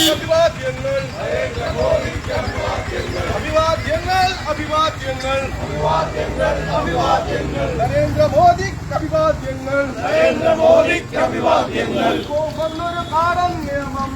അഭിവാദ്യങ്ങൾ അഭിവാദ്യങ്ങൾ അഭിവാദ്യങ്ങൾ അഭിവാദ്യങ്ങൾ നരേന്ദ്രമോദിക്ക് അഭിവാദ്യങ്ങൾ നരേന്ദ്രമോദിക്ക് അഭിവാദ്യങ്ങൾ വന്നൊരു കാടൻ നിയമം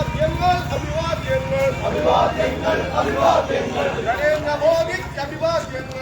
നരേന്ദ്രമോദിക്ക് അഭിവാദ്യങ്ങൾ നരേന്ദ്രമോദിക്ക് അഭിവാദ്യങ്ങൾ നരേന്ദ്രമോദിക്ക് അഭിവാദ്യങ്ങൾ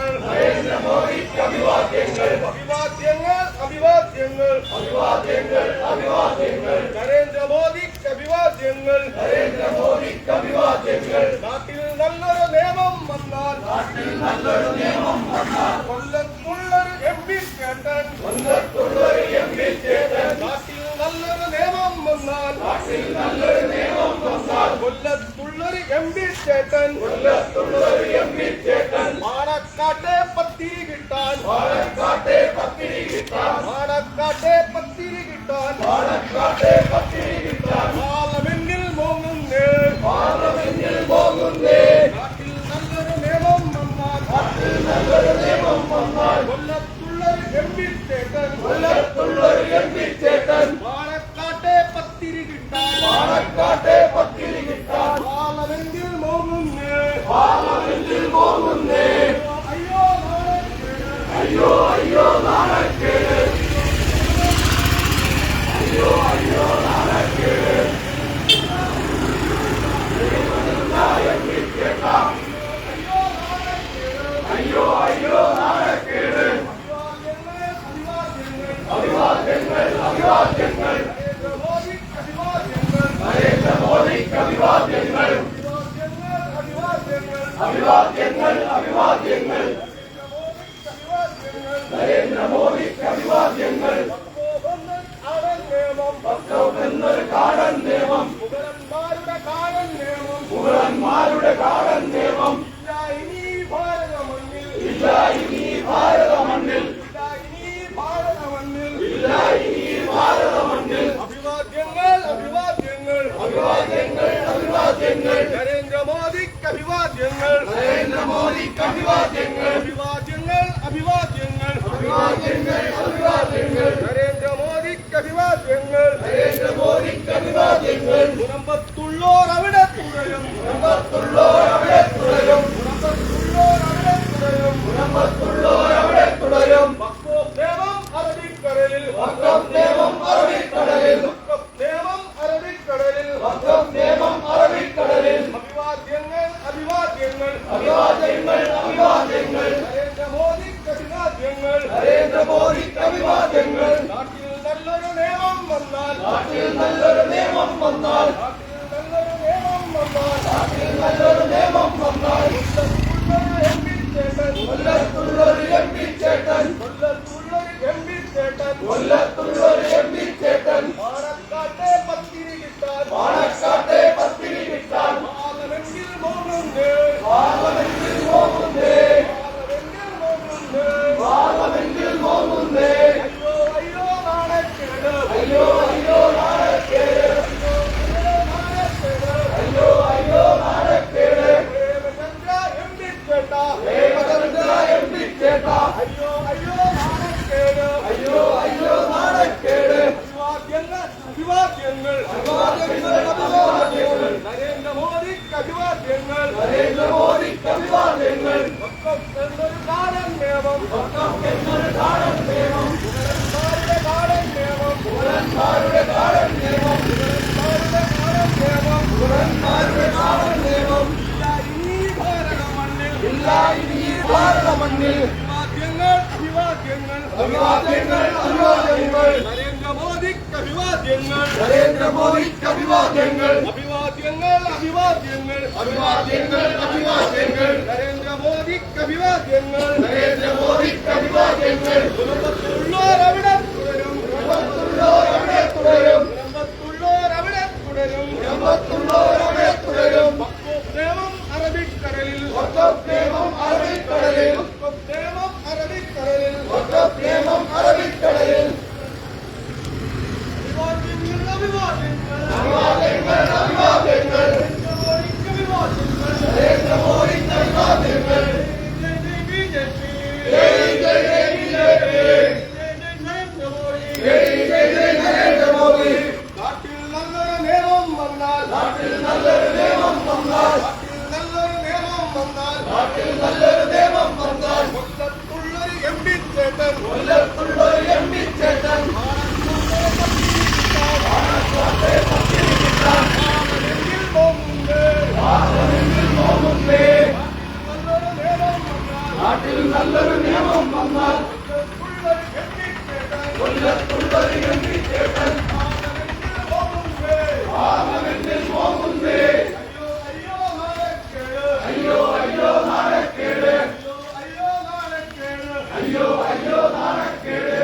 അഭിവാദ്യങ്ങൾ അഭിവാദ്യങ്ങൾ അഭിവാദ്യങ്ങൾ അഭിവാദ്യങ്ങൾ നരേന്ദ്രമോദിക്ക് അഭിവാദ്യങ്ങൾ നരേന്ദ്രമോദിക്ക് അഭിവാദ്യങ്ങൾ നാട്ടിൽ നല്ലൊരു നിയമം വന്നാൽ നാട്ടിൽ നല്ലൊരു നിയമം വന്നാൽ കൊല്ലത്തുള്ളൊരു MP ചേട്ടൻ കൊല്ലത്തുള്ളൊരു MP ചേട്ടൻ നാട്ടിൽ നല്ലൊരു നിയമം വന്നാൽ നാട്ടിൽ നല്ലൊരു നിയമം വന്നാൽ കൊല്ലത്തുള്ളൊരു MP ചേട്ടൻ കൊല്ലത്തുള്ളൊരു MP ചേട്ടൻ പാണക്കാട്ടെ പത്തിരി കിട്ടാൻ പാണക്കാട്ടെ പത്തിരി കിട്ടാൻ പാണക്കാട്ടെ പത്തിരി കിട്ടാൻ പാണക്കാട്ടെ പത്തിരി കിട്ടാൻ പാർലമെന്റിൽ മോങ്ങുന്നേ പാർലമെന്റിൽ മോങ്ങുന്നേ നാട്ടിൽ നല്ലൊരു നിയമം വന്നാൽ നാട്ടിൽ നല്ലൊരു നിയമം വന്നാൽ കൊല്ലത്തുള്ളൊരു MP ചേട്ടൻ കൊല്ലത്തുള്ളൊരു MP ചേട്ടൻ പാണക്കാട്ടെ പത്തിരി കിട്ടാൻ പാണക്കാട്ടെ പത്തിരി കിട്ടാൻ പാർലമെന്റിൽ മോങ്ങുന്നേ പാർലമെന്റിൽ മോങ്ങുന്നേ അയ്യോ അയ്യോ അയ്യോ നാണക്കേട് അയ്യോ അയ്യോ നാണക്കേട് അയ്യോ അയ്യോ നാണക്കേട് അഭിവാദ്യങ്ങൾ അഭിവാദ്യങ്ങൾ നരേന്ദ്രമോദിക്ക് അഭിവാദ്യങ്ങൾ അഭിവാദ്യങ്ങൾ അഭിവാദ്യങ്ങൾ നരേന്ദ്രമോദിക്ക് അഭിവാദ്യങ്ങൾ എന്നൊരു കാടൻ നിയമം മുഗളന്മാരുടെ കാടൻ നിയമം മുഗളന്മാരുടെ കാടൻ നിയമം ഇല്ല ഇനി ഭാരത മണ്ണിൽ ഇല്ല ഇനി ഭാരത മണ്ണിൽ അഭിവാദ്യങ്ങൾ അഭിവാദ്യങ്ങൾ അഭിവാദ്യങ്ങൾ അഭിവാദ്യങ്ങൾ നരേന്ദ്രമോദിക്ക് അഭിവാദ്യങ്ങൾ നരേന്ദ്രമോദിക്ക് അഭിവാദ്യങ്ങൾ അഭിവാദ്യങ്ങൾ അഭിവാദ്യങ്ങൾ അഭിവാദ്യങ്ങൾ അഭിവാദ്യങ്ങൾ നരേന്ദ്രമോദിക്ക് അഭിവാദ്യങ്ങൾ നരേന്ദ്രമോദിക്ക് അഭിവാദ്യങ്ങൾ മുനമ്പത്തുള്ളോർ അവിടെ തുടരും മുനമ്പത്തുള്ളോർ അവിടെ തുടരും മുനമ്പത്തുള്ളോർ അവിടെ തുടരും മുനമ്പത്തുള്ളോർ അവിടെ തുടരും നിയമം അറബിക്കടലിൽ നിയമം അറബിക്കടലിൽ നിയമം അറബിക്കടലിൽ നിയമം അറബിക്കടലിൽ അഭിവാദ്യങ്ങൾ അഭിവാദ്യങ്ങൾ അഭിവാദ്യങ്ങൾ അഭിവാദ്യങ്ങൾ നരേന്ദ്രമോദിക്ക് അഭിവാദ്യങ്ങൾ നരേന്ദ്രമോദിക്ക് അഭിവാദ്യങ്ങൾ നാട്ടിൽ നല്ലൊരു നിയമം വന്നാൽ നാട്ടിൽ നല്ലൊരു നിയമം വന്നാൽ നാട്ടിൽ നല്ലൊരു നിയമം വന്നാൽ നാട്ടിൽ നല്ലൊരു നിയമം വന്നാൽ കൊല്ലത്തുള്ളൊരു MP ചേട്ടൻ കൊല്ലത്തുള്ളൊരു MP ചേട്ടൻ കൊല്ലത്തുള്ളൊരു MP ചേട്ടൻ പാണക്കാട്ടെ പത്തിരി കിട്ടാൻ പാണക്കാട്ടെ പത്തിരി കിട്ടാൻ പാർലമെന്റിൽ മോങ്ങുന്നേ പാർലമെന്റിൽ മോങ്ങുന്നേ പാർലമെന്റിൽ മോങ്ങുന്നേ അയ്യോ അയ്യോ നാണക്കേട് അയ്യോ അയ്യോ നാണക്കേട് അയ്യോ അയ്യോ നാണക്കേട് അയ്യോ അയ്യോ നാണക്കേട് അയ്യോ അയ്യോ നാണക്കേട് അഭിവാദ്യങ്ങൾ അഭിവാദ്യങ്ങൾ അഭിവാദ്യങ്ങൾ നരേന്ദ്രമോദിക്ക് അഭിവാദ്യങ്ങൾ നരേന്ദ്രമോദിക്ക് അഭിവാദ്യങ്ങൾ എന്നൊരു കാടൻ നിയമം എന്നൊരു കാടൻ നിയമം മുഗളന്മാരുടെ കാടൻ നിയമം മുഗളന്മാരുടെ കാടൻ നിയമം മുഗളന്മാരുടെ കാടൻ നിയമം ഇല്ല ഇനി ഭാരത മണ്ണിൽ അഭിവാദ്യങ്ങൾ അഭിവാദ്യങ്ങൾ അഭിവാദ്യങ്ങൾ നരേന്ദ്രമോദിക്ക് അഭിവാദ്യങ്ങൾ നരേന്ദ്രമോദിക്ക് അഭിവാദ്യങ്ങൾ അഭിവാദ്യങ്ങൾ അഭിവാദ്യങ്ങൾ അഭിവാദ്യങ്ങൾ നരേന്ദ്രമോദിക്ക് അഭിവാദ്യങ്ങൾ നരേന്ദ്രമോദിക്ക് അഭിവാദ്യങ്ങൾ കുടുംബത്തുള്ളോർ അവിടെ തുടരും കുടുംബത്തുള്ളോർ അവിടെ തുടരും കുടുംബത്തുള്ളോർ അവിടെ തുടരും കുടുംബത്തുള്ളോർ അവിടെ തുടരും പ്രേമം അറബിക്കടലിൽ പ്രേമം അറബിക്കടലിൽ പ്രേമം അറബിക്കടലിൽ പ്രേമം അറബിക്കടലിൽ അഭിവാദ്യങ്ങൾ അഭിവാദ്യങ്ങൾ നരേന്ദ്രമോദിക്ക് അഭിവാദ്യങ്ങൾ നരേന്ദ്രമോദി നാട്ടിൽ നല്ലൊരു നിയമം വന്നാൽ നാട്ടിൽ നല്ലൊരു നിയമം വന്നാൽ നല്ലൊരു നിയമം വന്നാൽ നാട്ടിൽ നല്ലൊരു നിയമം വന്നാൽ കൊല്ലത്തുള്ളൊരു MP ചേട്ടൻ കൊല്ലത്തുള്ളൊരു MP ചേട്ടൻ നാട്ടിൽ നല്ലൊരു നിയമം വന്നാൽ കൊല്ലത്തുള്ളൊരു MP ചേട്ടൻ പാർലമെന്റിൽ പോകുന്നേ അയ്യോ അയ്യോ നാണക്കേട് അയ്യോ അയ്യോ നാണക്കേട്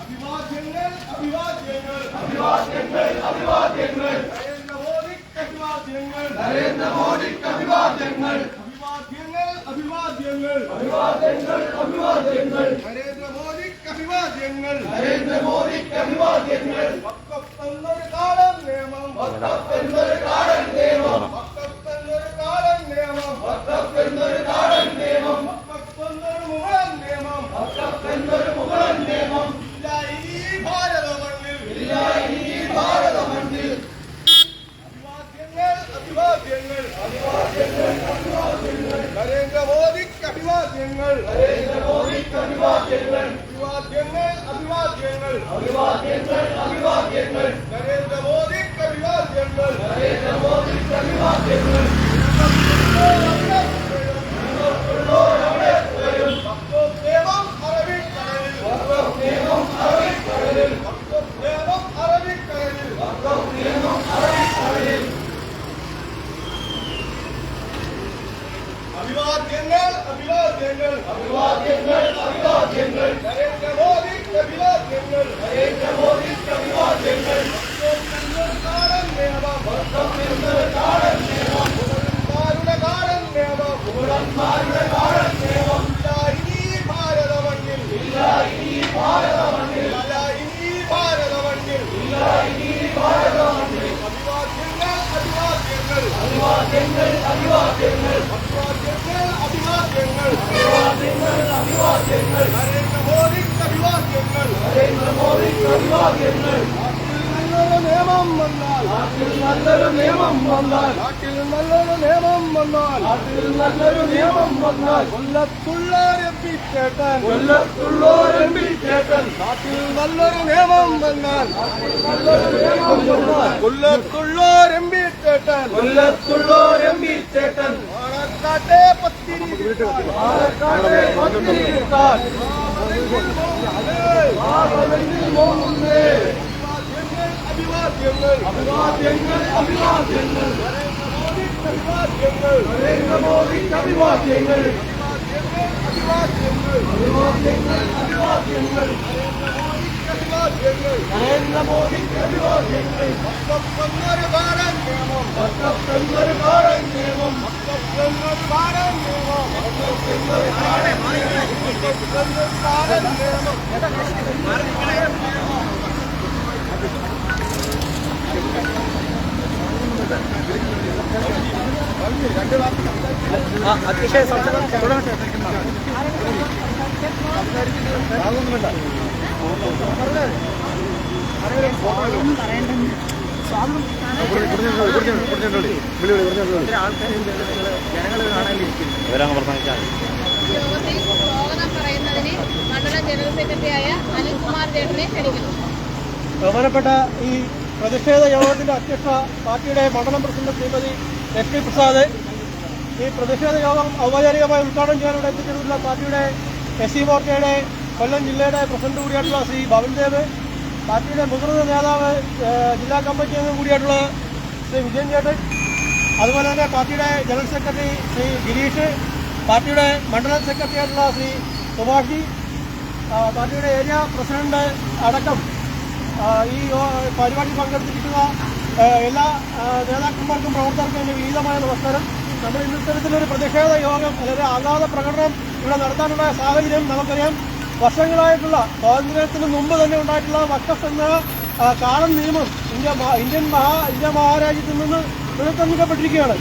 അഭിവാദ്യങ്ങൾ അഭിവാദ്യങ്ങൾ അഭിവാദ്യങ്ങൾ അഭിവാദ്യങ്ങൾ നരേന്ദ്രമോദിക്ക് അഭിവാദ്യങ്ങൾ അഭിവാദ്യങ്ങൾ അഭിവാദ്യങ്ങൾ അഭിവാദ്യങ്ങൾ നരേന്ദ്രമോദിക്ക് അഭിവാദ്യങ്ങൾ നരേന്ദ്രമോദിക്ക് അഭിവാദ്യങ്ങൾ വഖഫെന്നൊരു കാലം നിയമം വഖഫെന്നൊരു കാലം നിയമം വഖഫെന്നൊരു കാലം നിയമം വഖഫെന്നൊരു കാലം നിയമം വഖഫെന്നൊരു മുഗളൻ നിയമം വഖഫെന്നൊരു മുഗളൻ നിയമം ഇല്ല ഈ ഭാരത മണ്ണിൽ ഇല്ല ഈ ഭാരത മണ്ണിൽ അഭിവാദ്യങ്ങൾ അഭിവാദ്യങ്ങൾ അഭിവാദ്യങ്ങൾ നരേന്ദ്രമോദിക്ക് അഭിവാദ്യങ്ങൾ നരേന്ദ്രമോദിക്ക് അഭിവാദ്യങ്ങൾ അഭിവാദ്യങ്ങൾ അഭിവാദ്യങ്ങൾ അഭിവാദ്യങ്ങൾ നരേന്ദ്രമോദിക്ക് അഭിവാദ്യങ്ങൾ നരേന്ദ്രമോദിക്ക് അഭിവാദ്യങ്ങൾ നിയമം അറബിക്കടലിൽ നിയമം അറബിക്കടലിൽ നിയമം അറബിക്കടലിൽ നിയമം അറബിക്കടലിൽ അഭിവാദ്യങ്ങൾ അഭിവാദ്യങ്ങൾ അഭിവാദ്യങ്ങൾ അഭിവാദ്യങ്ങൾ നരേന്ദ്രമോദിക്ക് അഭിവാദ്യങ്ങൾ നരേന്ദ്രമോദിക്ക് അഭിവാദ്യങ്ങൾ കാടൻ നിയമം കാടൻ നിയമം മുഗളന്മാരുടെ കാടൻ നിയമം മുഗളന്മാരുടെ കാടൻ നിയമം ഇല്ല ഇനി ഭാരത മണ്ണിൽ ഇല്ല ഇനി ഭാരത മണ്ണിൽ ഇല്ല ഇനി ഭാരത മണ്ണിൽ ഇല്ല ഇനി ഭാരത മണ്ണിൽ അഭിവാദ്യങ്ങൾ അഭിവാദ്യങ്ങൾ അഭിവാദ്യങ്ങൾ അഭിവാദ്യങ്ങൾ അഭിവാദ്യങ്ങൾ അഭിവാദ്യങ്ങൾ അഭിവാദ്യങ്ങൾ നരേന്ദ്രമോദിക്ക് അഭിവാദ്യങ്ങൾ നരേന്ദ്രമോദിക്ക് അഭിവാദ്യങ്ങൾ നല്ലൊരു നിയമം വന്നാൽ നാട്ടിൽ നല്ലൊരു നിയമം വന്നാൽ നാട്ടിൽ നല്ലൊരു നിയമം വന്നാൽ നാട്ടിൽ നല്ലൊരു നിയമം വന്നാൽ കൊല്ലത്തുള്ളോർ MP ചേട്ടൻ കൊല്ലത്തുള്ളോർ MP ചേട്ടൻ നാട്ടിൽ നല്ലൊരു നിയമം വന്നാൽ നല്ലൊരു നിയമം വന്നാൽ കൊല്ലത്തുള്ളോർ MP ചേട്ടൻ കൊല്ലത്തുള്ളോർ MP ചേട്ടൻ പാലക്കാട്ടെ പത്തിരി പാലക്കാട്ടെ പത്തിരി കിട്ടാൻ പാർലമെന്റിൽ പോകുന്നേ അഭിവാദ്യങ്ങൾ അഭിവാദ്യങ്ങൾ അഭിവാദ്യങ്ങൾ അഭിവാദ്യങ്ങൾ നരേന്ദ്രമോദിക്ക് അഭിവാദ്യങ്ങൾ അഭിവാദ്യങ്ങൾ അഭിവാദ്യങ്ങൾ അഭിവാദ്യങ്ങൾ നരേന്ദ്രമോദിക്ക് അഭിവാദ്യങ്ങൾ വഖഫെന്നൊരു കാടൻ നിയമം വഖഫെന്നൊരു കാടൻ നിയമം വഖഫെന്നൊരു കാടൻ നിയമം വഖഫെന്നൊരു കാടൻ നിയമം വഖഫെന്നൊരു കാടൻ നിയമം അധ്യക്ഷ സംസാരം യോഗത്തിൽ സ്വാഗതം പറയുന്നതിന് മണ്ഡലം ജനറൽ സെക്രട്ടറിയായ അനിൽകുമാർ ചേട്ടനെ ക്ഷണിക്കുന്നു. ബഹുമാനപ്പെട്ട ഈ പ്രതിഷേധ യോഗത്തിന്റെ അധ്യക്ഷ പാർട്ടിയുടെ മണ്ഡലം പ്രസിഡന്റ് ശ്രീമതി SP പ്രസാദ്, ഈ പ്രതിഷേധ യോഗം ഔപചാരികമായി ഉദ്ഘാടനം ചെയ്യാനിവിടെ എത്തിച്ചിട്ടുള്ള പാർട്ടിയുടെ SC മോർച്ചയുടെ കൊല്ലം ജില്ലയുടെ പ്രസിഡന്റ് കൂടിയായിട്ടുള്ള ശ്രീ ഭവൻദേവ്, പാർട്ടിയുടെ മുതിർന്ന നേതാവ് ജില്ലാ കമ്മിറ്റി അംഗം കൂടിയായിട്ടുള്ള ശ്രീ വിജയൻ ചേട്ടൻ, അതുപോലെ തന്നെ പാർട്ടിയുടെ ജനറൽ സെക്രട്ടറി ശ്രീ ഗിരീഷ്, പാർട്ടിയുടെ മണ്ഡലം സെക്രട്ടറി ആയിട്ടുള്ള ശ്രീ സുഭാഷി, പാർട്ടിയുടെ ഏരിയ പ്രസിഡന്റ് അടക്കം ഈ പരിപാടിയിൽ പങ്കെടുത്തിരിക്കുന്ന എല്ലാ നേതാക്കന്മാർക്കും പ്രവർത്തകർക്കും എൻ്റെ വിനീതമായ നമസ്കാരം. നമ്മൾ ഇത്തരത്തിലൊരു പ്രതിഷേധ യോഗം അല്ലെങ്കിൽ ആഘാത പ്രകടനം ഇവിടെ നടത്താനുള്ള സാഹചര്യം നമുക്കറിയാം. വർഷങ്ങളായിട്ടുള്ള സ്വാതന്ത്ര്യത്തിന് മുമ്പ് തന്നെ ഉണ്ടായിട്ടുള്ള വഖഫ് എന്ന കാലം നിയമം ഇന്ത്യ മഹാരാജ്യത്തിൽ നിന്ന് പുനഃസ്ഥാപിക്കപ്പെട്ടിരിക്കുകയാണ്.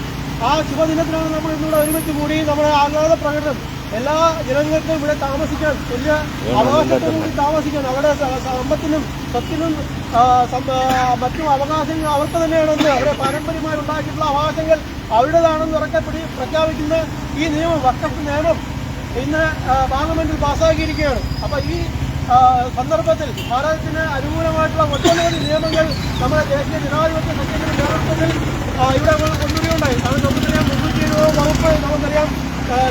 ആ ശുഭദിനത്തിലാണ് നമ്മൾ ഇന്നിവിടെ ഒരുമിച്ച് കൂടി നമ്മുടെ ആഹ്ലാദ പ്രകടനം. എല്ലാ ജനങ്ങൾക്കും ഇവിടെ താമസിക്കാൻ, തുല്യ അവകാശത്തോടു കൂടി താമസിക്കാൻ, അവരുടെ സമ്പത്തിനും സ്വത്തിനും മറ്റും അവകാശങ്ങൾ അവർക്ക് തന്നെയാണെന്ന്, അവരുടെ പാരമ്പര്യമായി ഉണ്ടാക്കിയിട്ടുള്ള അവകാശങ്ങൾ അവരുടേതാണെന്ന് ഉറക്കെ പ്രഖ്യാപിക്കുന്ന ഈ നിയമം, വഖഫ് നിയമം ഇന്ന് പാർലമെന്റിൽ പാസ്സാക്കിയിരിക്കുകയാണ്. അപ്പൊ ഈ സന്ദർഭത്തിൽ ഭാരതത്തിന് അനുകൂലമായിട്ടുള്ള ഒട്ടനവധി നിയമങ്ങൾ നമ്മുടെ ദേശീയ ജനാധിപത്യ സഖ്യത്തിന്റെ നേതൃത്വത്തിൽ ഇവിടെ കൊണ്ടുവരികയുണ്ടായി. അത് നമുക്കറിയാം 307 വകുപ്പ്, നമുക്കറിയാം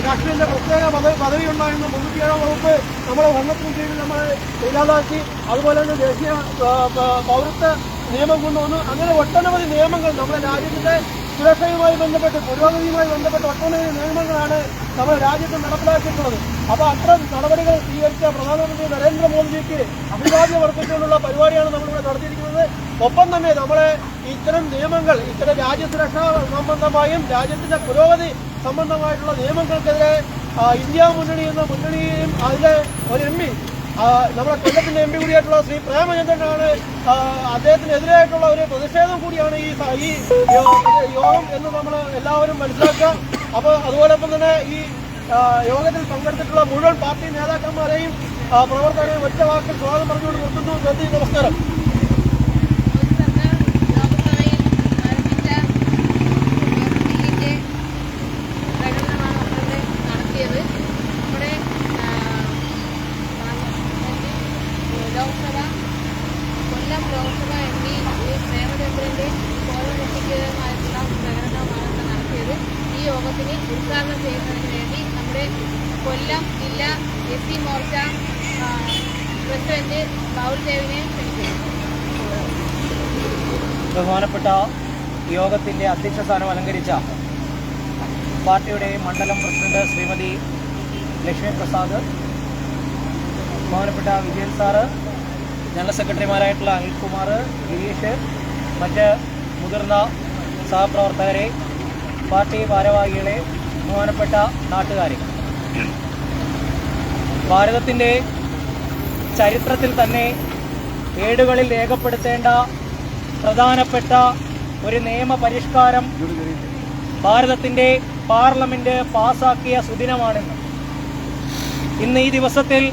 രാഷ്ട്രീയത്തിന്റെ പ്രത്യേക പദവി ഉണ്ടായിരുന്ന 307 വകുപ്പ് നമ്മുടെ ഭരണത്തിന് കീഴിൽ നമ്മൾ ഇല്ലാതാക്കി. അതുപോലെ തന്നെ ദേശീയ പൗരത്വ നിയമം കൊണ്ടുവന്നു. അങ്ങനെ ഒട്ടനവധി നിയമങ്ങൾ നമ്മുടെ രാജ്യത്തിന്റെ സുരക്ഷയുമായി ബന്ധപ്പെട്ട്, പുരോഗതിയുമായി ബന്ധപ്പെട്ട് ഒട്ടനവധി നിയമങ്ങളാണ് നമ്മുടെ രാജ്യത്ത് നടപ്പിലാക്കിയിട്ടുള്ളത്. അപ്പോൾ അത്തരം നടപടികൾ സ്വീകരിച്ച പ്രധാനമന്ത്രി നരേന്ദ്രമോദിജിക്ക് അഭിവാദ്യം അർപ്പിച്ചുകൊണ്ടുള്ള പരിപാടിയാണ് നമ്മളിവിടെ നടത്തിയിരിക്കുന്നത്. ഒപ്പം തന്നെ നമ്മളെ ഇത്തരം നിയമങ്ങൾ, ഇത്തരം രാജ്യസുരക്ഷ സംബന്ധമായും രാജ്യത്തിന്റെ പുരോഗതി സംബന്ധമായിട്ടുള്ള നിയമങ്ങൾക്കെതിരെ ഇന്ത്യ മുന്നണി എന്ന മുന്നണിയും അതിലെ ഒരു എം പി, നമ്മുടെ കൊല്ലത്തിന്റെ എം പി കൂടിയായിട്ടുള്ള ശ്രീ പ്രേമചന്ദ്രനാണ്. അദ്ദേഹത്തിനെതിരായിട്ടുള്ള ഒരു പ്രതിഷേധം കൂടിയാണ് ഈ യോഗം എന്ന് നമ്മൾ എല്ലാവരും മനസ്സിലാക്കുക. അപ്പോൾ അതുപോലൊപ്പം തന്നെ ഈ യോഗത്തിൽ പങ്കെടുത്തിട്ടുള്ള മുഴുവൻ പാർട്ടി നേതാക്കന്മാരെയും പ്രവർത്തകരെയും ഒറ്റ വാക്കിൽ സ്വാഗതം പറഞ്ഞുകൊണ്ട് നിർത്തുന്നു. നന്ദി, നമസ്കാരം. കൊല്ലം ലോക്സഭ എം പി പ്രേമചന്ദ്രന്റെ പൗരത്വമായിട്ടുള്ള പ്രകടനമാണ് നടത്തിയത്. ഈ യോഗത്തിന് ഉദ്ഘാടനം ചെയ്യുന്നതിന് വേണ്ടി നമ്മുടെ കൊല്ലം ജില്ലാ SC മോർച്ച പ്രസിഡന്റ് ബൗൽ ദേവിനെ ക്ഷണിക്കുന്നു. ബഹുമാനപ്പെട്ട യോഗത്തിന്റെ അധ്യക്ഷ സ്ഥാനം അലങ്കരിച്ച പാർട്ടിയുടെ മണ്ഡലം പ്രസിഡന്റ് ശ്രീമതി ലക്ഷ്മി പ്രസാദ്, ബഹുമാനപ്പെട്ട വിജയൻ സാറ്, ജനറൽ സെക്രട്ടറിമാരായിട്ടുള്ള അനിൽകുമാർ, ഗിരീഷ്, മറ്റ് മുതിർന്ന സഹപ്രവർത്തകരെ, പാർട്ടി ഭാരവാഹികളെ, ബഹുമാനപ്പെട്ട നാട്ടുകാരെ, ഭാരതത്തിൻ്റെ ചരിത്രത്തിൽ തന്നെ ഏടുകളിൽ രേഖപ്പെടുത്തേണ്ട പ്രധാനപ്പെട്ട ഒരു നിയമപരിഷ്കാരം ഭാരതത്തിൻ്റെ പാർലമെൻറ്റ് പാസാക്കിയ സുദിനമാണിന്ന്. ഇന്ന് ഈ ദിവസത്തിൽ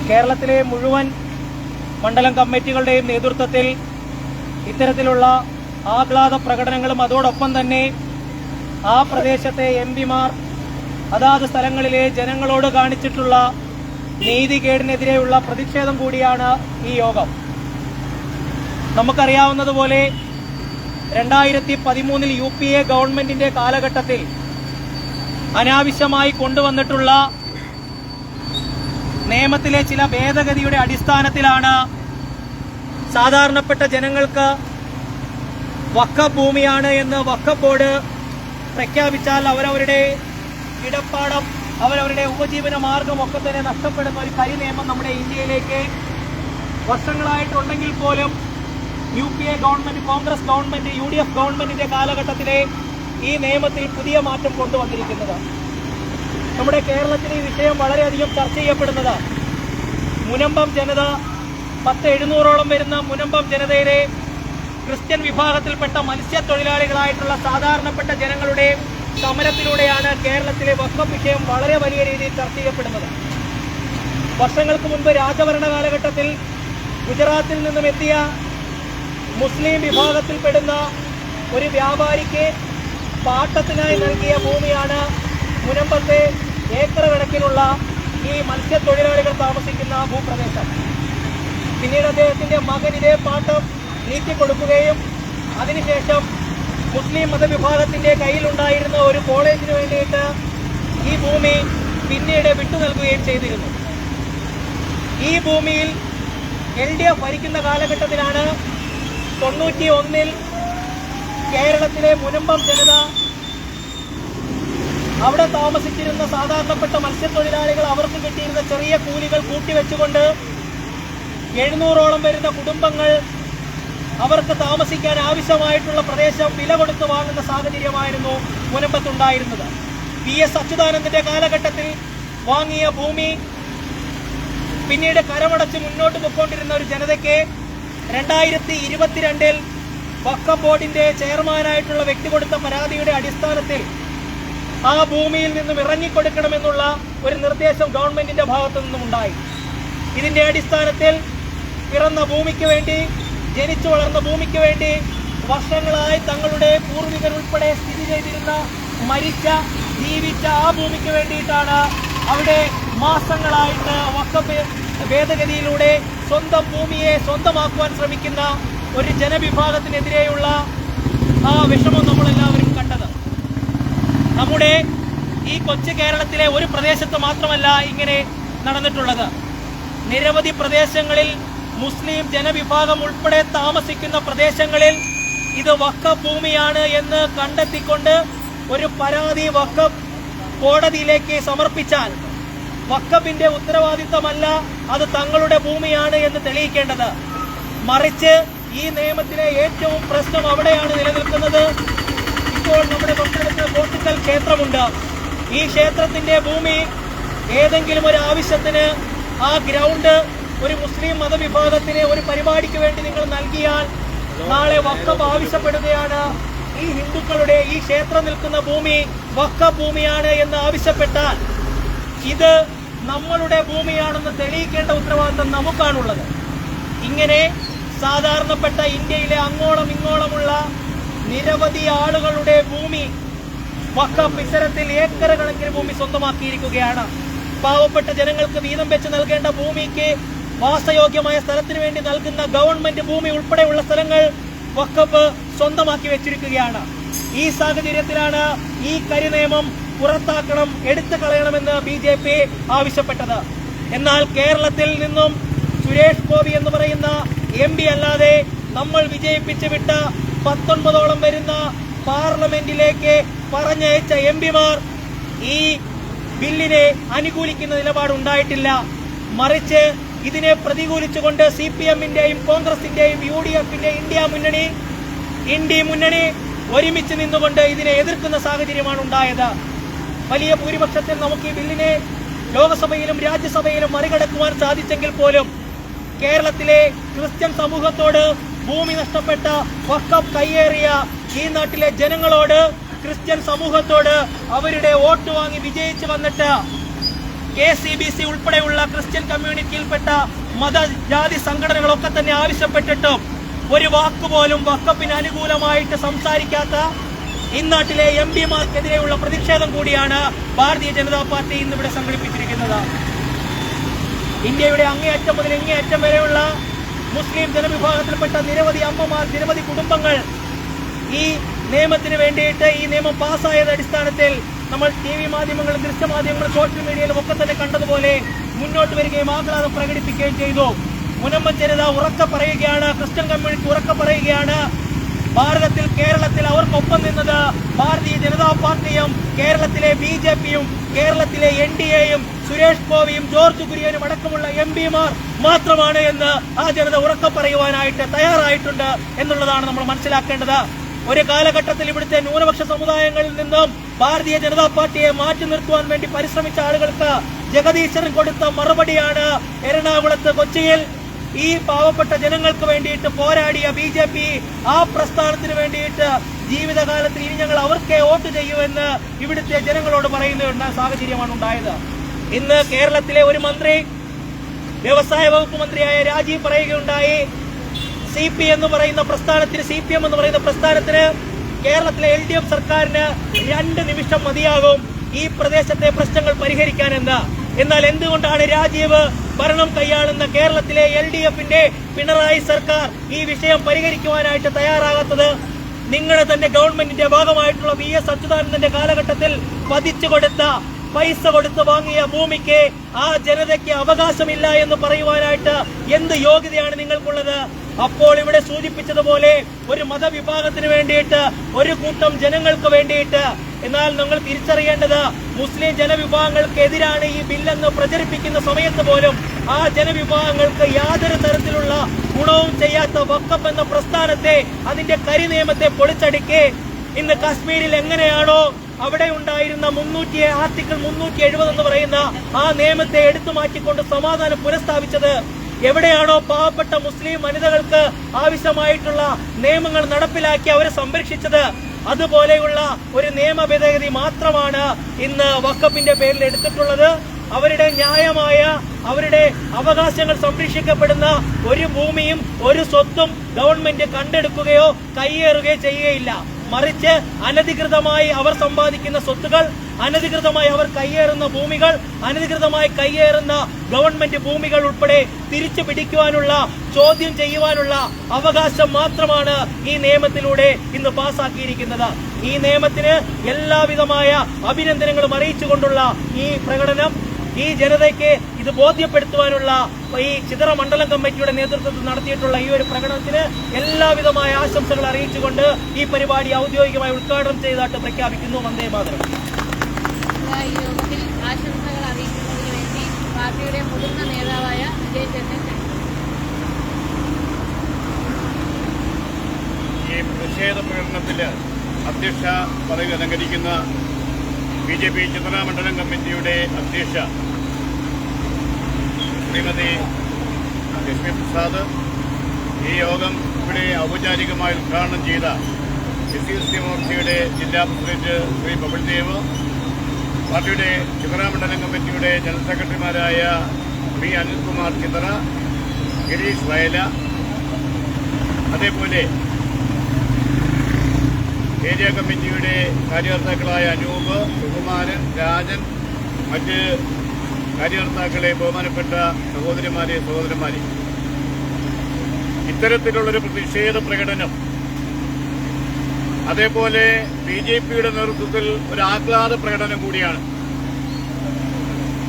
കേരളത്തിലെ മുഴുവൻ മണ്ഡലം കമ്മിറ്റികളുടെയും നേതൃത്വത്തിൽ ഇത്തരത്തിലുള്ള ആഹ്ലാദ പ്രകടനങ്ങളും അതോടൊപ്പം തന്നെ ആ പ്രദേശത്തെ MPമാർ അതാത് സ്ഥലങ്ങളിലെ ജനങ്ങളോട് കാണിച്ചിട്ടുള്ള നീതികേടിനെതിരെയുള്ള പ്രതിഷേധം കൂടിയാണ് ഈ യോഗം. നമുക്കറിയാവുന്നതുപോലെ 2013 UPA ഗവൺമെന്റിന്റെ കാലഘട്ടത്തിൽ അനാവശ്യമായി കൊണ്ടുവന്നിട്ടുള്ള നിയമത്തിലെ ചില ഭേദഗതിയുടെ അടിസ്ഥാനത്തിലാണ് സാധാരണപ്പെട്ട ജനങ്ങൾക്ക് വഖഫ് ഭൂമിയാണ് എന്ന് വഖഫ് ബോർഡ് പ്രഖ്യാപിച്ചാൽ അവരവരുടെ കിടപ്പാടം, അവരവരുടെ ഉപജീവന മാർഗമൊക്കെ തന്നെ നഷ്ടപ്പെടുന്ന ഒരു കരി നിയമം നമ്മുടെ ഇന്ത്യയിലേക്ക് വർഷങ്ങളായിട്ടുണ്ടെങ്കിൽ പോലും UPA government, Congress government, UDF ഗവൺമെന്റിന്റെ കാലഘട്ടത്തിലെ ഈ നിയമത്തിൽ പുതിയ മാറ്റം കൊണ്ടുവന്നിരിക്കുന്നത്. നമ്മുടെ കേരളത്തിൽ ഈ വിഷയം വളരെയധികം ചർച്ച ചെയ്യപ്പെടുന്നതാണ്. മുനമ്പം ജനത, 700-ഓളം വരുന്ന മുനമ്പം ജനതയിലെ ക്രിസ്ത്യൻ വിഭാഗത്തിൽപ്പെട്ട മത്സ്യത്തൊഴിലാളികളായിട്ടുള്ള സാധാരണപ്പെട്ട ജനങ്ങളുടെ സമരത്തിലൂടെയാണ് കേരളത്തിലെ വഖഫ് വിഷയം വളരെ വലിയ രീതിയിൽ ചർച്ച ചെയ്യപ്പെടുന്നത്. വർഷങ്ങൾക്ക് മുൻപ് രാജഭരണ കാലഘട്ടത്തിൽ ഗുജറാത്തിൽ നിന്നും എത്തിയ മുസ്ലിം വിഭാഗത്തിൽപ്പെടുന്ന ഒരു വ്യാപാരിക്ക് പാട്ടത്തിനായി നൽകിയ ഭൂമിയാണ് മുനമ്പത്തെ ഏക്കർ കണക്കിനുള്ള ഈ മത്സ്യത്തൊഴിലാളികൾ താമസിക്കുന്ന ഭൂപ്രദേശം. പിന്നീട് അദ്ദേഹത്തിന്റെ മകൻ ഇതേ പാട്ടം നീക്കിക്കൊടുക്കുകയും അതിനുശേഷം മുസ്ലിം മതവിഭാഗത്തിന്റെ കയ്യിലുണ്ടായിരുന്ന ഒരു കോളേജിന് വേണ്ടിയിട്ട് ഈ ഭൂമി പിന്നീട് വിട്ടു നൽകുകയും ചെയ്തിരുന്നു. ഈ ഭൂമിയിൽ LDF ഭരിക്കുന്ന കാലഘട്ടത്തിലാണ് 91-ൽ കേരളത്തിലെ മുനമ്പം ജനത, അവിടെ താമസിച്ചിരുന്ന സാധാരണപ്പെട്ട മത്സ്യത്തൊഴിലാളികൾ അവർക്ക് കിട്ടിയിരുന്ന ചെറിയ കൂലികൾ കൂട്ടിവെച്ചുകൊണ്ട് 700ഓളം വരുന്ന കുടുംബങ്ങൾ അവർക്ക് താമസിക്കാൻ ആവശ്യമായിട്ടുള്ള പ്രദേശം വില കൊടുത്ത് വാങ്ങുന്ന സാഹചര്യമായിരുന്നു മുനമ്പത്തുണ്ടായിരുന്നത്. PS അച്യുതാനന്ദന്റെ കാലഘട്ടത്തിൽ വാങ്ങിയ ഭൂമി പിന്നീട് കരമടച്ച് മുന്നോട്ട് പോയിക്കൊണ്ടിരുന്ന ഒരു ജനതയ്ക്ക് 2022 വഖഫ് ബോർഡിന്റെ ചെയർമാനായിട്ടുള്ള വ്യക്തി കൊടുത്ത പരാതിയുടെ അടിസ്ഥാനത്തിൽ ആ ഭൂമിയിൽ നിന്നും ഇറങ്ങിക്കൊടുക്കണമെന്നുള്ള ഒരു നിർദ്ദേശം ഗവൺമെന്റിന്റെ ഭാഗത്തു നിന്നും ഉണ്ടായി. ഇതിന്റെ അടിസ്ഥാനത്തിൽ പിറന്ന ഭൂമിക്ക് വേണ്ടി, ജനിച്ചു വളർന്ന ഭൂമിക്ക് വേണ്ടി വർഷങ്ങളായി തങ്ങളുടെ പൂർവികരുൾപ്പെടെ സ്ഥിതി ചെയ്തിരുന്ന, മരിച്ച, ജീവിച്ച ആ ഭൂമിക്ക് വേണ്ടിയിട്ടാണ് അവിടെ മാസങ്ങളായിട്ട് വഖഫ് ഭേദഗതിയിലൂടെ സ്വന്തം ഭൂമിയെ സ്വന്തമാക്കുവാൻ ശ്രമിക്കുന്ന ഒരു ജനവിഭാഗത്തിനെതിരെയുള്ള ആ വിഷമം നമ്മളെല്ലാവരും കണ്ടത്. നമ്മുടെ ഈ കൊച്ചു കേരളത്തിലെ ഒരു പ്രദേശത്ത് മാത്രമല്ല ഇങ്ങനെ നടന്നിട്ടുള്ളത്. നിരവധി പ്രദേശങ്ങളിൽ മുസ്ലിം ജനവിഭാഗം ഉൾപ്പെടെ താമസിക്കുന്ന പ്രദേശങ്ങളിൽ ഇത് വഖഫ് ഭൂമിയാണ് എന്ന് കണ്ടെത്തിക്കൊണ്ട് ഒരു പരാതി വഖഫ് കോടതിയിലേക്ക് സമർപ്പിച്ചാൽ വഖഫിന്റെ ഉത്തരവാദിത്തമല്ല അത് തങ്ങളുടെ ഭൂമിയാണ് എന്ന് തെളിയിക്കേണ്ടത്. മറിച്ച് ഈ നിയമത്തിലെ ഏറ്റവും പ്രശ്നം അവിടെയാണ് നിലനിൽക്കുന്നത്. ഇപ്പോൾ നമ്മുടെ തൊട്ടടുത്ത് കോട്ടുക്കൽ ക്ഷേത്രമുണ്ട്. ഈ ക്ഷേത്രത്തിന്റെ ഭൂമി ഏതെങ്കിലും ഒരു ആവശ്യത്തിന് ആ ഗ്രൗണ്ട് ഒരു മുസ്ലിം മതവിഭാഗത്തിന് ഒരു പരിപാടിക്ക് വേണ്ടി നിങ്ങൾ നൽകിയാൽ നാളെ വഖഫ് ആവശ്യപ്പെടുകയാണ് ഈ ഹിന്ദുക്കളുടെ ഈ ക്ഷേത്രം നിൽക്കുന്ന ഭൂമി വഖഫ് ഭൂമിയാണ് എന്ന് ആവശ്യപ്പെട്ടാൽ ഇത് നമ്മളുടെ ഭൂമിയാണെന്ന് തെളിയിക്കേണ്ട ഉത്തരവാദിത്തം നമുക്കാണുള്ളത്. ഇങ്ങനെ സാധാരണപ്പെട്ട ഇന്ത്യയിലെ അങ്ങോളം ഇങ്ങോളമുള്ള നിരവധി ആളുകളുടെ ഭൂമി വഖഫ് ഇത്തരത്തിൽ ഏക്കർ കണക്കിന് ഭൂമി സ്വന്തമാക്കിയിരിക്കുകയാണ്. പാവപ്പെട്ട ജനങ്ങൾക്ക് വീതം വെച്ച് നൽകേണ്ട ഭൂമിക്ക് വാസയോഗ്യമായ സ്ഥലത്തിന് വേണ്ടി നൽകുന്ന ഗവൺമെന്റ് ഭൂമി ഉൾപ്പെടെയുള്ള സ്ഥലങ്ങൾ വഖഫ് സ്വന്തമാക്കി വെച്ചിരിക്കുകയാണ്. ഈ സാഹചര്യത്തിലാണ് ഈ കരിനിയമം പുറത്താക്കണം, എടുത്തു കളയണമെന്ന് BJP ആവശ്യപ്പെട്ടത്. എന്നാൽ കേരളത്തിൽ നിന്നും സുരേഷ് ഗോപി എന്ന് പറയുന്ന MP അല്ലാതെ നമ്മൾ വിജയിപ്പിച്ചു വിട്ട 19ഓളം വരുന്ന പാർലമെന്റിലേക്ക് പറഞ്ഞയച്ച MPമാർ ഈ ബില്ലിനെ അനുകൂലിക്കുന്ന നിലപാടുണ്ടായിട്ടില്ല. മറിച്ച് ഇതിനെ പ്രതികൂലിച്ചുകൊണ്ട് CPM-ന്റെയും കോൺഗ്രസിന്റെയും UDF-ന്റെയും ഇന്ത്യ മുന്നണി ഒരുമിച്ച് നിന്നുകൊണ്ട് ഇതിനെ എതിർക്കുന്ന സാഹചര്യമാണ് ഉണ്ടായത്. വലിയ ഭൂരിപക്ഷത്തിൽ നമുക്ക് ഈ ബില്ലിനെ ലോകസഭയിലും രാജ്യസഭയിലും മറികടക്കുവാൻ സാധിച്ചെങ്കിൽ പോലും കേരളത്തിലെ ക്രിസ്ത്യൻ സമൂഹത്തോട്, ഭൂമി നഷ്ടപ്പെട്ട വഖഫ് കയ്യേറിയ ഈ നാട്ടിലെ ജനങ്ങളോട്, ക്രിസ്ത്യൻ സമൂഹത്തോട് അവരുടെ വോട്ട് വാങ്ങി വിജയിച്ചു വന്നിട്ട് KCBC ഉൾപ്പെടെയുള്ള ക്രിസ്ത്യൻ കമ്മ്യൂണിറ്റിയിൽപ്പെട്ട മതജാതി സംഘടനകളൊക്കെ തന്നെ ആവശ്യപ്പെട്ടിട്ടും ഒരു വാക്കുപോലും വഖഫിന് അനുകൂലമായിട്ട് സംസാരിക്കാത്ത ഇന്നാട്ടിലെ MPമാർക്കെതിരെയുള്ള പ്രതിഷേധം കൂടിയാണ് ഭാരതീയ ജനതാ പാർട്ടി ഇന്നിവിടെ സംഘടിപ്പിച്ചിരിക്കുന്നത്. ഇന്ത്യയുടെ അങ്ങേയറ്റം മുതൽ ഇങ്ങേയറ്റം വരെയുള്ള മുസ്ലിം ജനവിഭാഗത്തിൽപ്പെട്ട നിരവധി അമ്മമാർ, നിരവധി കുടുംബങ്ങൾ ഈ നിയമത്തിന് വേണ്ടിയിട്ട്, ഈ നിയമം പാസ്സായതിന്റെ അടിസ്ഥാനത്തിൽ നമ്മൾ TV മാധ്യമങ്ങളും ദൃശ്യമാധ്യമങ്ങളും സോഷ്യൽ മീഡിയയിലും ഒക്കെ തന്നെ കണ്ടതുപോലെ മുന്നോട്ട് വരികയും ആഹ്ലാദം പ്രകടിപ്പിക്കുകയും ചെയ്തു. മുനമ്പം ജനത ഉറക്കെ പറയുകയാണ്, ക്രിസ്ത്യൻ കമ്മ്യൂണിറ്റി ഉറക്കെ പറയുകയാണ്, ഭാരതത്തിൽ, കേരളത്തിൽ അവർക്കൊപ്പം നിന്നത് ഭാരതീയ ജനതാ പാർട്ടിയും കേരളത്തിലെ BJP-യും കേരളത്തിലെ NDA-യും സുരേഷ് ഗോപിയും ജോർജ് കുര്യനും അടക്കമുള്ള MPമാർ മാത്രമാണ് എന്ന് ആ ജനത ഉറക്കെ പറയുവാനായിട്ട് തയ്യാറായിട്ടുണ്ട് എന്നുള്ളതാണ് നമ്മൾ മനസ്സിലാക്കേണ്ടത്. ഒരു കാലഘട്ടത്തിൽ ഇവിടുത്തെ ന്യൂനപക്ഷ സമുദായങ്ങളിൽ നിന്നും ഭാരതീയ ജനതാ പാർട്ടിയെ മാറ്റി നിർത്തുവാൻ വേണ്ടി പരിശ്രമിച്ച ആളുകൾക്ക് ജഗദീശ്വരൻ കൊടുത്ത മറുപടിയാണ് എറണാകുളത്ത്, കൊച്ചിയിൽ ഈ പാവപ്പെട്ട ജനങ്ങൾക്ക് വേണ്ടിയിട്ട് പോരാടിയ BJP. ആ പ്രസ്ഥാനത്തിന് വേണ്ടിയിട്ട് ജീവിതകാലത്തിൽ ഇനി ഞങ്ങൾ അവർക്കേ വോട്ട് ചെയ്യുമെന്ന് ഇവിടുത്തെ ജനങ്ങളോട് പറയുന്ന സാഹചര്യമാണ് ഉണ്ടായത്. ഇന്ന് കേരളത്തിലെ ഒരു മന്ത്രി, വ്യവസായ വകുപ്പ് മന്ത്രിയായ രാജീവ് പറയുകയുണ്ടായി, CPM എന്ന് പറയുന്ന പ്രസ്ഥാനത്തിന് കേരളത്തിലെ LDF സർക്കാരിന് 2 നിമിഷം മതിയാകും ഈ പ്രദേശത്തെ പ്രശ്നങ്ങൾ പരിഹരിക്കാനെന്ന്. എന്നാൽ എന്തുകൊണ്ടാണ് രാജീവ് ഭരണം കൈയാളുന്ന കേരളത്തിലെ LDF-ന്റെ പിണറായി സർക്കാർ ഈ വിഷയം പരിഹരിക്കുവാനായിട്ട് തയ്യാറാകാത്തത്? നിങ്ങളുടെ തന്നെ ഗവൺമെന്റിന്റെ ഭാഗമായിട്ടുള്ള VS അച്യുതാനന്ദന്റെ കാലഘട്ടത്തിൽ പതിച്ചു കൊടുത്ത, പൈസ കൊടുത്ത് വാങ്ങിയ ഭൂമിക്ക് ആ ജനതയ്ക്ക് അവകാശമില്ല എന്ന് പറയുവാനായിട്ട് എന്ത് യോഗ്യതയാണ് നിങ്ങൾക്കുള്ളത്? അപ്പോൾ ഇവിടെ സൂചിപ്പിച്ചതുപോലെ ഒരു മതവിഭാഗത്തിന് വേണ്ടിയിട്ട്, ഒരു കൂട്ടം ജനങ്ങൾക്ക് വേണ്ടിയിട്ട്. എന്നാൽ നിങ്ങൾ തിരിച്ചറിയേണ്ടത് മുസ്ലിം ജനവിഭാഗങ്ങൾക്കെതിരാണ് ഈ ബില്ലെന്ന് പ്രചരിപ്പിക്കുന്ന സമയത്ത് പോലും ആ ജനവിഭാഗങ്ങൾക്ക് യാതൊരു തരത്തിലുള്ള ഗുണവും ചെയ്യാത്ത വഖഫ് എന്ന പ്രസ്ഥാനത്തെ, അതിന്റെ കരിനിയമത്തെ പൊളിച്ചടുക്കി ഇന്ന് കാശ്മീരിൽ എങ്ങനെയാണോ അവിടെ ഉണ്ടായിരുന്ന ആർട്ടിക്കിൾ 370 എന്ന് പറയുന്ന ആ നിയമത്തെ എടുത്തു മാറ്റിക്കൊണ്ട് സമാധാനം പുനഃസ്ഥാപിച്ചത്, എവിടെയാണോ പാവപ്പെട്ട മുസ്ലിം വനിതകൾക്ക് ആവശ്യമായിട്ടുള്ള നിയമങ്ങൾ നടപ്പിലാക്കി അവരെ സംരക്ഷിച്ചത്, അതുപോലെയുള്ള ഒരു നിയമ ഭേദഗതി മാത്രമാണ് ഇന്ന് വഖഫിന്റെ പേരിൽ എടുത്തിട്ടുള്ളത്. അവരുടെ ന്യായമായ, അവരുടെ അവകാശങ്ങൾ സംരക്ഷിക്കപ്പെടുന്ന ഒരു ഭൂമിയും ഒരു സ്വത്തും ഗവൺമെന്റ് കണ്ടെടുക്കുകയോ കയ്യേറുകയോ ചെയ്യുകയില്ല. മറിച്ച് അനധികൃതമായി അവർ സമ്പാദിക്കുന്ന സ്വത്തുകൾ, അനധികൃതമായി അവർ കയ്യേറുന്ന ഭൂമികൾ, അനധികൃതമായി കയ്യേറുന്ന ഗവൺമെന്റ് ഭൂമികൾ ഉൾപ്പെടെ തിരിച്ചു പിടിക്കുവാനുള്ള, ചോദ്യം ചെയ്യുവാനുള്ള അവകാശം മാത്രമാണ് ഈ നിയമത്തിലൂടെ ഇന്ന് പാസാക്കിയിരിക്കുന്നത്. ഈ നിയമത്തിന് എല്ലാവിധമായ അഭിനന്ദനങ്ങളും അറിയിച്ചുകൊണ്ടുള്ള ഈ പ്രകടനം, ഈ ജനതയ്ക്ക് ഇത് ബോധ്യപ്പെടുത്തുവാനുള്ള ഈ ചിതറ മണ്ഡലം കമ്മിറ്റിയുടെ നേതൃത്വത്തിൽ നടത്തിയിട്ടുള്ള ഈ ഒരു പ്രകടനത്തിന് എല്ലാവിധമായ ആശംസകൾ അറിയിച്ചുകൊണ്ട് ഈ പരിപാടി ഔദ്യോഗികമായി ഉദ്ഘാടനം ചെയ്തതായിട്ട് പ്രഖ്യാപിക്കുന്നു. വന്ദേ മാതരം. ഈ യോഗത്തിൽ ആശംസകൾ അറിയിക്കുന്നതിന് വേണ്ടി പാർട്ടിയുടെ മുതിർന്ന നേതാവായ വിജയ് ചെന്നൈ. ഈ പ്രതിഷേധ പ്രകടനത്തിൽ അധ്യക്ഷ പദവി അലങ്കരിക്കുന്ന BJP ചിതറ മണ്ഡലം കമ്മിറ്റിയുടെ അധ്യക്ഷ ശ്രീമതി ലക്ഷ്മി പ്രസാദ്, ഈ യോഗം ഇവിടെ ഔപചാരികമായി ഉദ്ഘാടനം ചെയ്ത SC മോർച്ചയുടെ ജില്ലാ പ്രസിഡന്റ് ശ്രീ ബബിൾദേവ്, പാർട്ടിയുടെ ചിതറ മണ്ഡലം കമ്മിറ്റിയുടെ ജനറൽ സെക്രട്ടറിമാരായ പി അനിൽകുമാർ ചിതറ, ഗിരീഷ് വയല, അതേപോലെ ഏരിയ കമ്മിറ്റിയുടെ കാര്യകർത്താക്കളായ അനൂപ്, സുകുമാരൻ, രാജൻ, മറ്റ് കാര്യകർത്താക്കളെ, ബഹുമാനപ്പെട്ട സഹോദരിമാരെ, സഹോദരന്മാരെ, ഇത്തരത്തിലുള്ളൊരു പ്രതിഷേധ പ്രകടനം, അതേപോലെ BJPയുടെ നേതൃത്വത്തിൽ ഒരു ആഹ്ലാദ പ്രകടനം കൂടിയാണ്.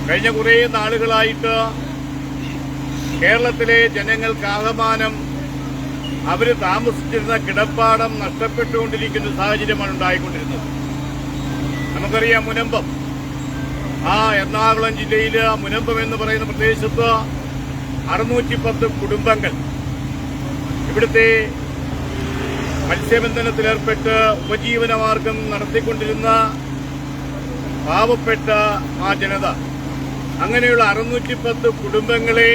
കഴിഞ്ഞ കുറേ നാളുകളായിട്ട് കേരളത്തിലെ ജനങ്ങൾക്ക് ആകമാനം അവർ താമസിച്ചിരുന്ന കിടപ്പാടം നഷ്ടപ്പെട്ടുകൊണ്ടിരിക്കുന്ന സാഹചര്യമാണ് ഉണ്ടായിക്കൊണ്ടിരുന്നത്. നമുക്കറിയാം, മുനമ്പം, ആ എറണാകുളം ജില്ലയിലെ മുനമ്പം എന്ന് പറയുന്ന പ്രദേശത്ത് 610 കുടുംബങ്ങൾ ഇവിടുത്തെ മത്സ്യബന്ധനത്തിലേർപ്പെട്ട് ഉപജീവനമാർഗം നടത്തിക്കൊണ്ടിരുന്ന പാവപ്പെട്ട ആ ജനത, അങ്ങനെയുള്ള 610 കുടുംബങ്ങളെ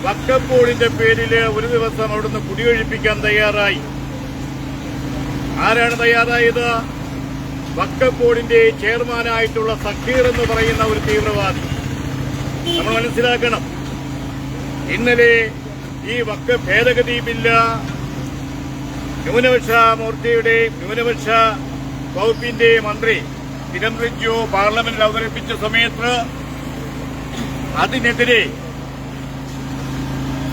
വഖഫ് ബോർഡിന്റെ പേരിൽ ഒരു ദിവസം അവിടുന്ന് കുടിയൊഴിപ്പിക്കാൻ തയ്യാറായി. ആരാണ് തയ്യാറായത്? വഖഫ് ബോർഡിന്റെ ചെയർമാനായിട്ടുള്ള സക്കീർ എന്ന് പറയുന്ന ഒരു തീവ്രവാദി. നമ്മൾ മനസ്സിലാക്കണം, ഇന്നലെ ഈ വഖഫ് ഭേദഗതി ബില്ല് ന്യൂനപക്ഷ മോർച്ചയുടെ, ന്യൂനപക്ഷ വകുപ്പിന്റെ മന്ത്രി കിരൺ റിജിജു പാർലമെന്റിൽ അവതരിപ്പിച്ച സമയത്ത് അതിനെതിരെ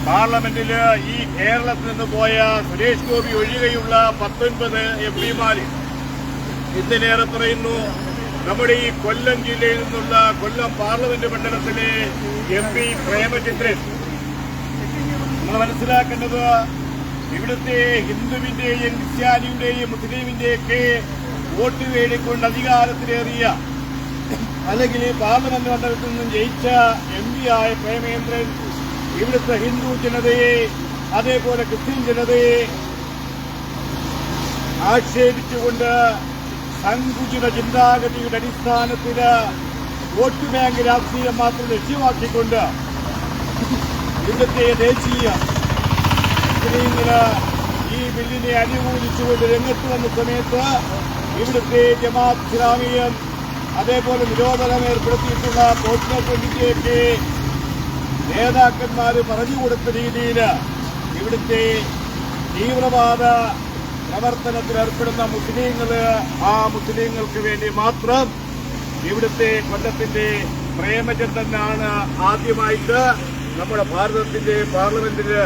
പാർലമെന്റിൽ ഈ കേരളത്തിൽ നിന്ന് പോയ സുരേഷ് ഗോപി ഒഴികെയുള്ള 19 MP-മാര് ഇതിനേറെ പറയുന്നു. നമ്മുടെ ഈ കൊല്ലം ജില്ലയിൽ നിന്നുള്ള കൊല്ലം പാർലമെന്റ് മണ്ഡലത്തിലെ MP പ്രേമചന്ദ്രൻ, നമ്മൾ മനസ്സിലാക്കേണ്ടത്, ഇവിടുത്തെ ഹിന്ദുവിന്റെയും ക്രിസ്ത്യാനിയുടെയും മുസ്ലിമിന്റെയൊക്കെ വോട്ട് നേടിക്കൊണ്ട് അധികാരത്തിലേറിയ, അല്ലെങ്കിൽ പാർലമെന്റ് മണ്ഡലത്തിൽ നിന്നും ജയിച്ച MP ആയ പ്രേമേന്ദ്രൻ ഇവിടുത്തെ ഹിന്ദു ജനതയെ, അതേപോലെ ക്രിസ്ത്യൻ ജനതയെ ആക്ഷേപിച്ചുകൊണ്ട് സങ്കുചിത ചിന്താഗതിയുടെ അടിസ്ഥാനത്തിൽ വോട്ട് ബാങ്ക് രാഷ്ട്രീയം മാത്രം ലക്ഷ്യമാക്കിക്കൊണ്ട് ഇവിടുത്തെ ദേശീയ മുസ്ലിംകള് ഈ ബില്ലിനെ അനുകൂലിച്ചുകൊണ്ട് രംഗത്ത് വന്ന സമയത്ത് ഇവിടുത്തെ ജമാഅത്ത് ഇസ്ലാമിയും അതേപോലെ നിരോധനം ഏർപ്പെടുത്തിയിട്ടുള്ള പോപ്പുലർ ഫ്രണ്ടിന്റെയൊക്കെ നേതാക്കന്മാർ പറഞ്ഞുകൊടുത്ത രീതിയിൽ ഇവിടുത്തെ തീവ്രവാദ പ്രവർത്തനത്തിലേർപ്പെടുന്ന മുസ്ലിങ്ങള്, ആ മുസ്ലിങ്ങൾക്ക് വേണ്ടി മാത്രം ഇവിടുത്തെ കൊല്ലത്തിന്റെ പ്രേമചന്ദ്രനാണ് ആദ്യമായിട്ട് നമ്മുടെ ഭാരതത്തിന്റെ പാർലമെന്റില്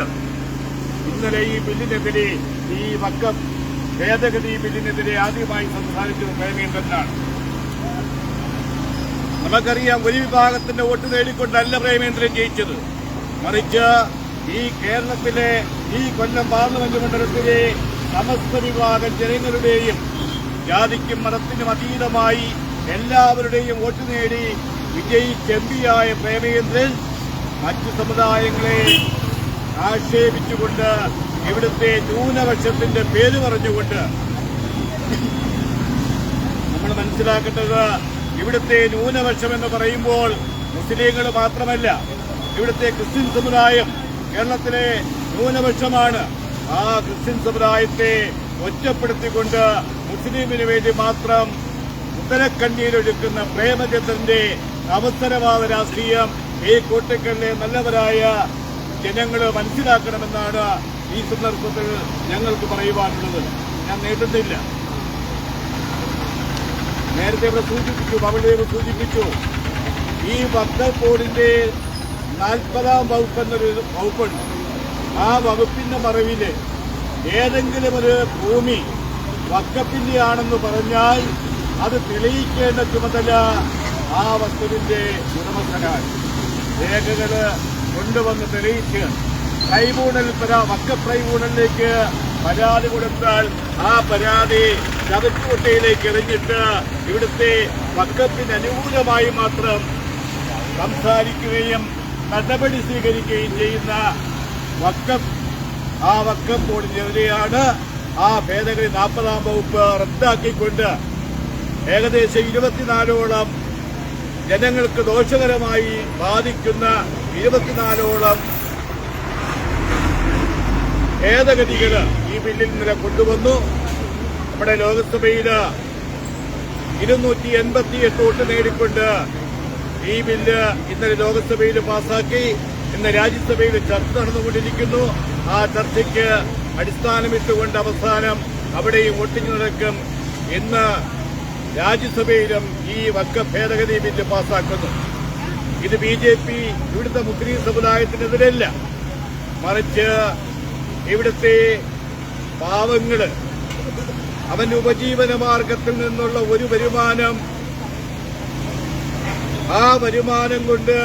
ഇന്നലെ ഈ ബില്ലിനെതിരെ, ഈ വഖഫ് ഭേദഗതി ബില്ലിനെതിരെ ആദ്യമായി സംസാരിച്ചത് പ്രേമേന്ദ്രനാണ്. നമുക്കറിയാം, ഒരു വിഭാഗത്തിന്റെ വോട്ട് നേടിക്കൊണ്ടല്ല പ്രേമേന്ദ്രൻ ജയിച്ചത്, മറിച്ച് ഈ കേരളത്തിലെ ഈ കൊല്ലം പാർലമെന്റ് മണ്ഡലത്തിലെ സമസ്ത വിഭാഗം ജനങ്ങളുടെയും ജാതിക്കും മതത്തിനും അതീതമായി എല്ലാവരുടെയും വോട്ട് നേടി വിജയിച്ച എംപിയായ പ്രേമചന്ദ്രൻ മറ്റു സമുദായങ്ങളെ ആക്ഷേപിച്ചുകൊണ്ട് ഇവിടുത്തെ ന്യൂനപക്ഷത്തിന്റെ പേര് പറഞ്ഞുകൊണ്ട് നമ്മൾ മനസ്സിലാക്കേണ്ടത് ഇവിടുത്തെ ന്യൂനപക്ഷം എന്ന് പറയുമ്പോൾ മുസ്ലിങ്ങൾ മാത്രമല്ല, ഇവിടുത്തെ ക്രിസ്ത്യൻ സമുദായം കേരളത്തിലെ ന്യൂനപക്ഷമാണ്. ആ ക്രിസ്ത്യൻ സമുദായത്തെ ഒറ്റപ്പെടുത്തിക്കൊണ്ട് മുസ്ലിമിന് വേണ്ടി മാത്രം ഉത്തരക്കണ്ണീരൊഴുക്കുന്ന പ്രേമചന്ദ്രന്റെ അവസരവാദ രാഷ്ട്രീയം ഈ കോട്ടക്കലിലെ നല്ലവരായ ജനങ്ങൾ മനസ്സിലാക്കണമെന്നാണ് ഈ സന്ദർഭത്തിൽ ഞങ്ങൾക്ക് പറയുവാനുള്ളത്. ഞാൻ നീട്ടുന്നില്ല. നേരത്തെ ഇവിടെ സൂചിപ്പിച്ചു, അവിടെ സൂചിപ്പിച്ചു, ഈ വഖഫ് ബോർഡിന്റെ 40-ാം വകുപ്പ് എന്നൊരു വകുപ്പുണ്ട്. ആ വകുപ്പിന്റെ മറവില് ഏതെങ്കിലും ഒരു ഭൂമി വഖഫിന്റെ ആണെന്ന് പറഞ്ഞാൽ അത് തെളിയിക്കേണ്ട ചുമതല ആ വസ്തുവിന്റെ ഉടമസ്ഥനാണ്. രേഖകള് കൊണ്ടുവന്ന് തെളിയിച്ച് ട്രൈബ്യൂണൽ വഖഫ് ട്രൈബ്യൂണലിലേക്ക് പരാതി കൊടുത്താൽ ആ പരാതി ചവറ്റുകൊട്ടയിലേക്ക് എറിഞ്ഞിട്ട് ഇവിടുത്തെ വഖഫിന് അനുകൂലമായി മാത്രം സംസാരിക്കുകയും നടപടി സ്വീകരിക്കുകയും ചെയ്യുന്ന ആ വഖഫ് ബോർഡിനെതിരെയാണ് ആ ഭേദഗതി 40-ാം വകുപ്പ് റദ്ദാക്കിക്കൊണ്ട് ഏകദേശം 24ഓളം ജനങ്ങൾക്ക് ദോഷകരമായി ബാധിക്കുന്ന 24ഓളം ഭേദഗതികൾ ഈ ബില്ലിൽ ഇന്നലെ കൊണ്ടുവന്നു. നമ്മുടെ ലോക്സഭയിൽ 288 വോട്ട് നേടിക്കൊണ്ട് ഈ ബില്ല് ഇന്നലെ ലോക്സഭയിൽ പാസാക്കി. ഇന്ന് രാജ്യസഭയിൽ ചർച്ച നടന്നുകൊണ്ടിരിക്കുന്നു. ആ ചർച്ചയ്ക്ക് അടിസ്ഥാനമിട്ടുകൊണ്ട് അവസാനം അവിടെയും വോട്ടിംഗ് നടക്കും. ഇന്ന് രാജ്യസഭയിലും ഈ വഖഫ് ഭേദഗതി ബില്ല് പാസാക്കുന്നു. ഇത് BJP ഇവിടുത്തെ മുസ്ലിം സമുദായത്തിനെതിരല്ല, മറിച്ച് ഇവിടുത്തെ പാവങ്ങള് അവന്റെ ഉപജീവന മാർഗത്തിൽ നിന്നുള്ള ഒരു വരുമാനം, ആ വരുമാനം കൊണ്ട്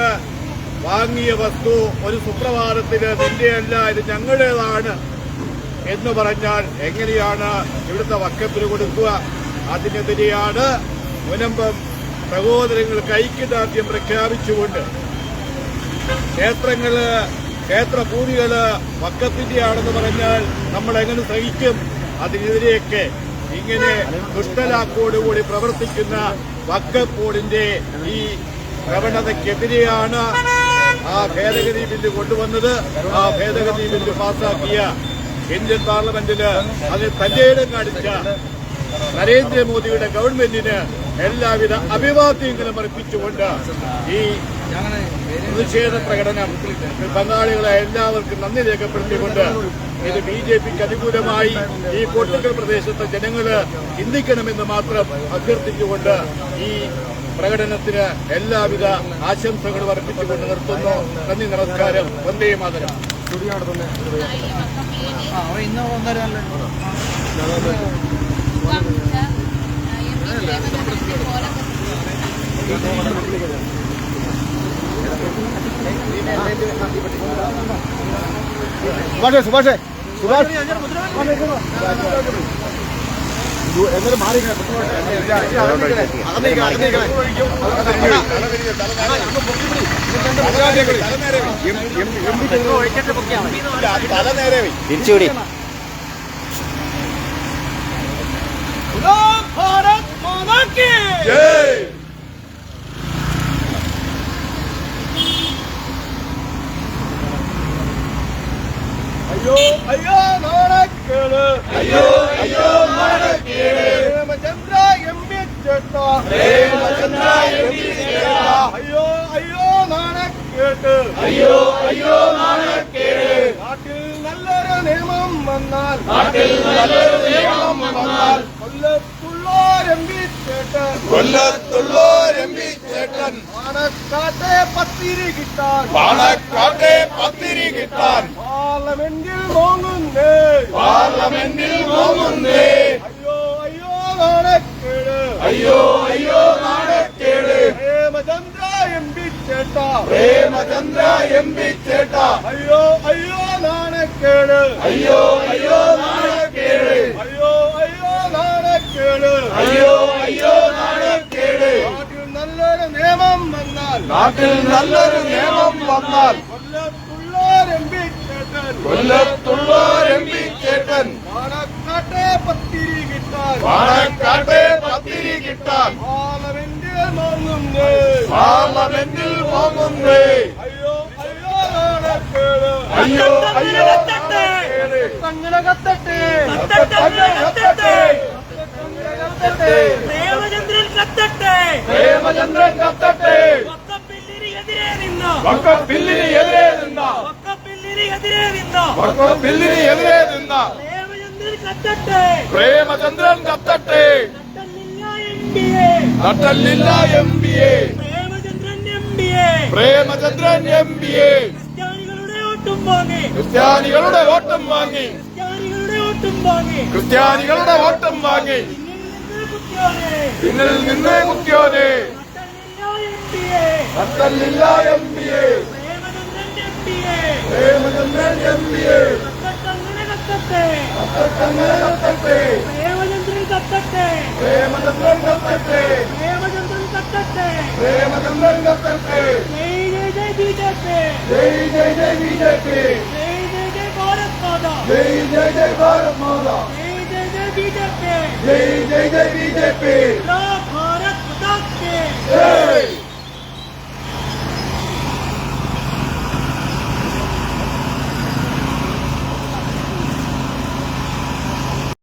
വാങ്ങിയ വസ്തു ഒരു സുപ്രഭാതത്തിന് നിന്റെയല്ല, ഇത് ഞങ്ങളുടേതാണ് എന്ന് പറഞ്ഞാൽ എങ്ങനെയാണ് ഇവിടുത്തെ വഖഫിന് കൊടുക്കുക? അതിനെതിരെയാണ് മുനമ്പം സഹോദരങ്ങൾക്ക് ഐക്യദാർഢ്യം പ്രഖ്യാപിച്ചുകൊണ്ട് ക്ഷേത്രഭൂമികള് വഖഫിന്റെയാണെന്ന് പറഞ്ഞാൽ നമ്മൾ എങ്ങനെ സഹിക്കും? അതിനെതിരെയൊക്കെ ഇങ്ങനെ ദുഷ്ടലാക്കോടുകൂടി പ്രവർത്തിക്കുന്ന വഖഫ് ബോർഡിന്റെ ഈ പ്രവണതയ്ക്കെതിരെയാണ് ആ ഭേദഗതി ബില്ല് കൊണ്ടുവന്നത്. ആ ഭേദഗതി ബില്ല് പാസാക്കിയ ഇന്ത്യൻ പാർലമെന്റില് അത് തന്റേടം കാണിച്ച നരേന്ദ്രമോദിയുടെ ഗവൺമെന്റിന് എല്ലാവിധ അഭിവാദ്യങ്ങളും അർപ്പിച്ചുകൊണ്ട് ഈ പ്രതിഷേധ പ്രകടനം പങ്കാളികളെ എല്ലാവർക്കും നന്ദി രേഖപ്പെടുത്തിക്കൊണ്ട് ഇത് BJPക്ക് അനുകൂലമായി ഈ കോട്ടക്കൽ പ്രദേശത്തെ ജനങ്ങള് ചിന്തിക്കണമെന്ന് മാത്രം അഭ്യർത്ഥിച്ചുകൊണ്ട് ഈ പ്രകടനത്തിന് എല്ലാവിധ ആശംസകളും അർപ്പിച്ചുകൊണ്ട് നിർത്തുന്നു. നന്ദി, നമസ്കാരം. വന്ദേ മാതരം. സുഭാഷ് എന്നാലും മാറി തിരിച്ചുകൂടി ഭാരത് മാതാ കി ജയ്. അയ്യോ അയ്യോ നാണക്കേട്, അയ്യോ അയ്യോ നാണക്കേട്, പ്രേമചന്ദ്ര MP ചേട്ടാ, പ്രേമചന്ദ്ര MP ചേട്ടാ, അയ്യോ അയ്യോ നാണക്കേട്, അയ്യോ അയ്യോ നാണക്കേട്. നാട്ടിൽ നല്ലൊരു നിയമം വന്നാൽ, നാട്ടിൽ നല്ലൊരു നിയമം വന്നാൽ കൊല്ലത്തുള്ളോർ MP ചേട്ടൻ, കൊല്ലത്തുള്ളോർ MP ചേട്ടൻ പാണക്കാട്ടെ പത്തിരി കിട്ടാൻ, പാണക്കാട്ടെ പത്തിരി കിട്ടാൻ പാർലമെന്റിൽ മോങ്ങുന്നേ, പാർലമെന്റിൽ മോങ്ങുന്നേ. അയ്യോ അയ്യോ നാണക്കേട്, അയ്യോ അയ്യോ നാണക്കേട്. പ്രേമചന്ദ്ര MP ചേട്ടാ, പ്രേമചന്ദ്ര MP ചേട്ടാ, അയ്യോ അയ്യോ നാണക്കേട്. നാണക്കേട് അയ്യോ അയ്യോ നാണക്കേട് അയ്യോ അയ്യോ നാണക്കേട് അയ്യോ അയ്യോ നാണക്കേട് നാട്ടിൽ നല്ലൊരു നിയമം വന്നാൽ നാട്ടിൽ നല്ലൊരു നിയമം വന്നാൽ കൊല്ലത്തുള്ളോർ എം പി ചേട്ടൻ പാണക്കാട്ടെ പത്തിരി കിട്ടാൻ പാർലമെന്റിൽ വാങ്ങുന്നേ അയ്യോ അയ്യോ നാണക്കേട് അയ്യോ അയ്യോ നാണക്കേട് അങ്ങനെ കത്തട്ടെ പ്രേമചന്ദ്രൻ കത്തട്ടെ വക്കപ്പില്ലിന് എതിരെ നിന്ന പ്രേമചന്ദ്രൻ കത്തട്ടെ നട്ടല്ലില്ല M P A Premachandran M P A ക്രിസ്ത്യാനികളുടെ വോട്ടും വാങ്ങി പിന്നിൽ നിന്ന് കുത്തിയോനെ നട്ടല്ലില്ല M P A Premachandran M P A Premachandran കത്തട്ടെ ജയ് ജയ് ജയ് ബി ജെ പി ജയ് ഭാരത് മാതാ ജയ് ജയ് ജയ് ബി ജെ പി